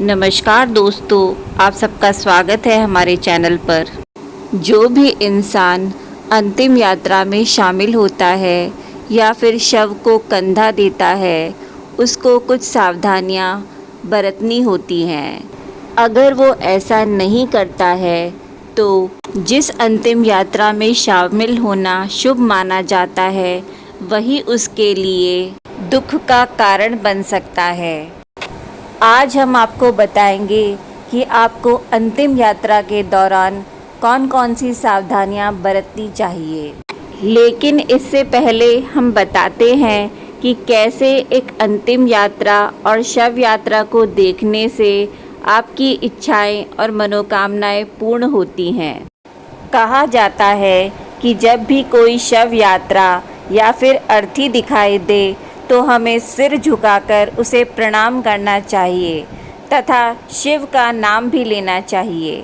नमस्कार दोस्तों, आप सबका स्वागत है हमारे चैनल पर। जो भी इंसान अंतिम यात्रा में शामिल होता है या फिर शव को कंधा देता है, उसको कुछ सावधानियां बरतनी होती हैं। अगर वो ऐसा नहीं करता है तो जिस अंतिम यात्रा में शामिल होना शुभ माना जाता है, वही उसके लिए दुख का कारण बन सकता है। आज हम आपको बताएंगे कि आपको अंतिम यात्रा के दौरान कौन कौन सी सावधानियां बरतनी चाहिए। लेकिन इससे पहले हम बताते हैं कि कैसे एक अंतिम यात्रा और शव यात्रा को देखने से आपकी इच्छाएं और मनोकामनाएं पूर्ण होती हैं। कहा जाता है कि जब भी कोई शव यात्रा या फिर अर्थी दिखाई दे तो हमें सिर झुकाकर उसे प्रणाम करना चाहिए तथा शिव का नाम भी लेना चाहिए।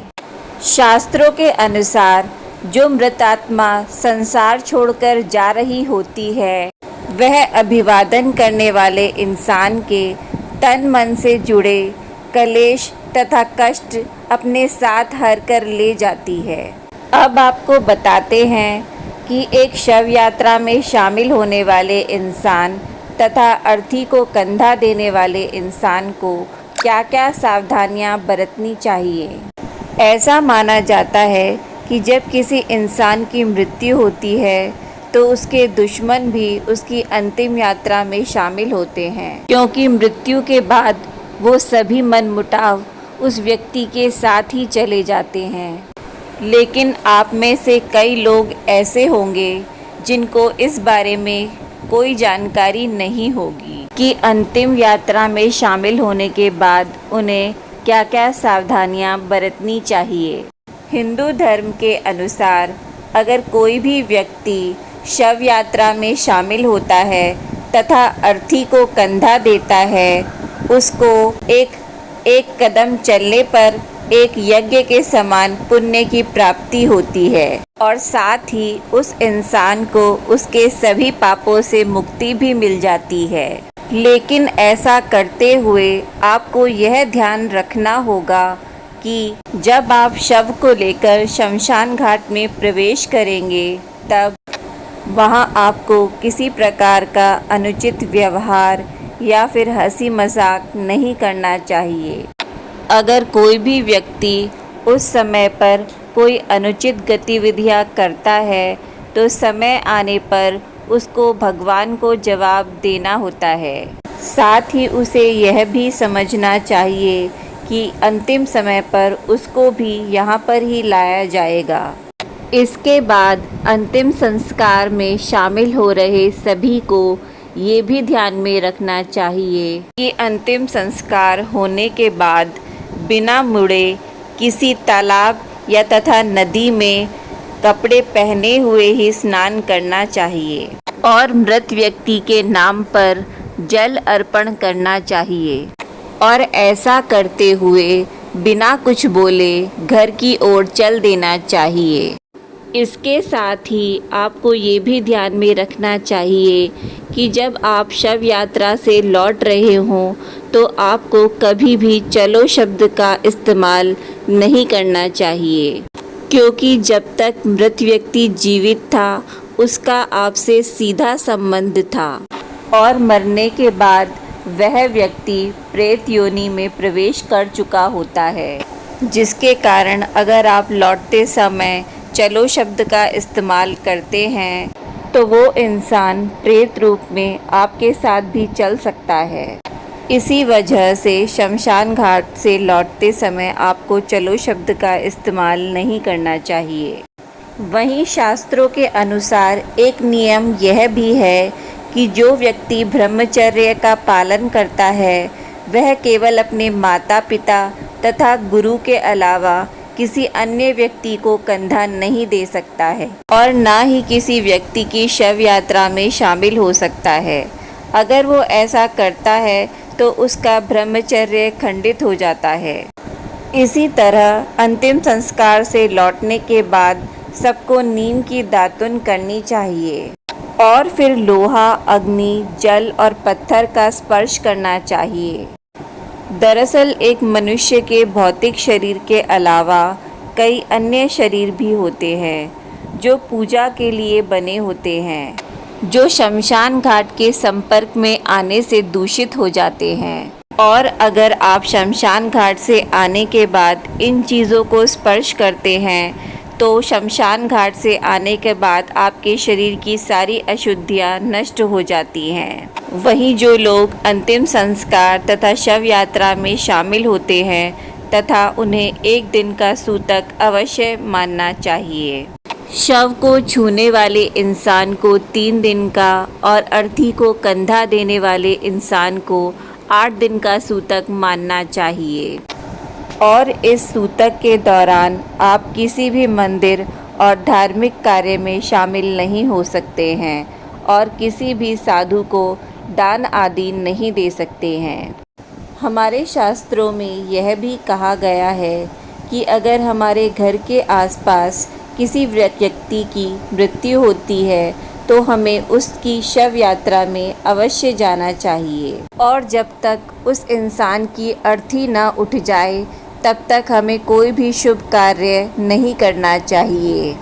शास्त्रों के अनुसार जो मृत आत्मा संसार छोड़कर जा रही होती है, वह अभिवादन करने वाले इंसान के तन मन से जुड़े कलेश तथा कष्ट अपने साथ हर कर ले जाती है। अब आपको बताते हैं कि एक शव यात्रा में शामिल होने वाले इंसान तथा अर्थी को कंधा देने वाले इंसान को क्या क्या सावधानियां बरतनी चाहिए। ऐसा माना जाता है कि जब किसी इंसान की मृत्यु होती है तो उसके दुश्मन भी उसकी अंतिम यात्रा में शामिल होते हैं, क्योंकि मृत्यु के बाद वो सभी मनमुटाव उस व्यक्ति के साथ ही चले जाते हैं। लेकिन आप में से कई लोग ऐसे होंगे जिनको इस बारे में कोई जानकारी नहीं होगी कि अंतिम यात्रा में शामिल होने के बाद उन्हें क्या क्या सावधानियां बरतनी चाहिए। हिंदू धर्म के अनुसार अगर कोई भी व्यक्ति शव यात्रा में शामिल होता है तथा अर्थी को कंधा देता है, उसको एक कदम चलने पर एक यज्ञ के समान पुण्य की प्राप्ति होती है और साथ ही उस इंसान को उसके सभी पापों से मुक्ति भी मिल जाती है। लेकिन ऐसा करते हुए आपको यह ध्यान रखना होगा कि जब आप शव को लेकर शमशान घाट में प्रवेश करेंगे, तब वहां आपको किसी प्रकार का अनुचित व्यवहार या फिर हंसी मजाक नहीं करना चाहिए। अगर कोई भी व्यक्ति उस समय पर कोई अनुचित गतिविधियां करता है तो समय आने पर उसको भगवान को जवाब देना होता है। साथ ही उसे यह भी समझना चाहिए कि अंतिम समय पर उसको भी यहाँ पर ही लाया जाएगा। इसके बाद अंतिम संस्कार में शामिल हो रहे सभी को ये भी ध्यान में रखना चाहिए कि अंतिम संस्कार होने के बाद बिना मुड़े किसी तालाब या तथा नदी में कपड़े पहने हुए ही स्नान करना चाहिए और मृत व्यक्ति के नाम पर जल अर्पण करना चाहिए और ऐसा करते हुए बिना कुछ बोले घर की ओर चल देना चाहिए। इसके साथ ही आपको ये भी ध्यान में रखना चाहिए कि जब आप शव यात्रा से लौट रहे हों तो आपको कभी भी चलो शब्द का इस्तेमाल नहीं करना चाहिए, क्योंकि जब तक मृत व्यक्ति जीवित था उसका आपसे सीधा संबंध था और मरने के बाद वह व्यक्ति प्रेत योनि में प्रवेश कर चुका होता है, जिसके कारण अगर आप लौटते समय चलो शब्द का इस्तेमाल करते हैं तो वो इंसान प्रेत रूप में आपके साथ भी चल सकता है। इसी वजह से शमशान घाट से लौटते समय आपको चलो शब्द का इस्तेमाल नहीं करना चाहिए। वहीं शास्त्रों के अनुसार एक नियम यह भी है कि जो व्यक्ति ब्रह्मचर्य का पालन करता है वह केवल अपने माता पिता तथा गुरु के अलावा किसी अन्य व्यक्ति को कंधा नहीं दे सकता है और ना ही किसी व्यक्ति की शव यात्रा में शामिल हो सकता है। अगर वो ऐसा करता है तो उसका ब्रह्मचर्य खंडित हो जाता है। इसी तरह अंतिम संस्कार से लौटने के बाद सबको नीम की दातुन करनी चाहिए और फिर लोहा, अग्नि, जल और पत्थर का स्पर्श करना चाहिए। दरअसल एक मनुष्य के भौतिक शरीर के अलावा कई अन्य शरीर भी होते हैं जो पूजा के लिए बने होते हैं, जो शमशान घाट के संपर्क में आने से दूषित हो जाते हैं। और अगर आप शमशान घाट से आने के बाद इन चीज़ों को स्पर्श करते हैं तो शमशान घाट से आने के बाद आपके शरीर की सारी अशुद्धियाँ नष्ट हो जाती हैं। वहीं जो लोग अंतिम संस्कार तथा शव यात्रा में शामिल होते हैं तथा उन्हें एक दिन का सूतक अवश्य मानना चाहिए। शव को छूने वाले इंसान को 3 दिन का और अर्थी को कंधा देने वाले इंसान को 8 दिन का सूतक मानना चाहिए। और इस सूतक के दौरान आप किसी भी मंदिर और धार्मिक कार्य में शामिल नहीं हो सकते हैं और किसी भी साधु को दान आदि नहीं दे सकते हैं। हमारे शास्त्रों में यह भी कहा गया है कि अगर हमारे घर के आसपास किसी व्यक्ति की मृत्यु होती है तो हमें उसकी शव यात्रा में अवश्य जाना चाहिए और जब तक उस इंसान की अर्थी न उठ जाए तब तक हमें कोई भी शुभ कार्य नहीं करना चाहिए।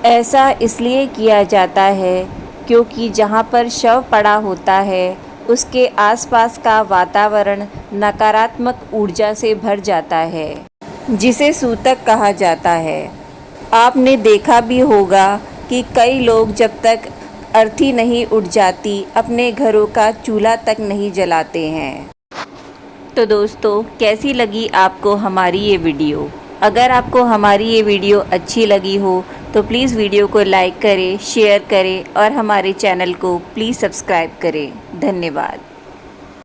ऐसा इसलिए किया जाता है क्योंकि जहाँ पर शव पड़ा होता है उसके आसपास का वातावरण नकारात्मक ऊर्जा से भर जाता है, जिसे सूतक कहा जाता है। आपने देखा भी होगा कि कई लोग जब तक अर्थी नहीं उठ जाती अपने घरों का चूल्हा तक नहीं जलाते हैं। तो दोस्तों, कैसी लगी आपको हमारी ये वीडियो? अगर आपको हमारी ये वीडियो अच्छी लगी हो तो प्लीज़ वीडियो को लाइक करें, शेयर करें और हमारे चैनल को प्लीज़ सब्सक्राइब करें। धन्यवाद।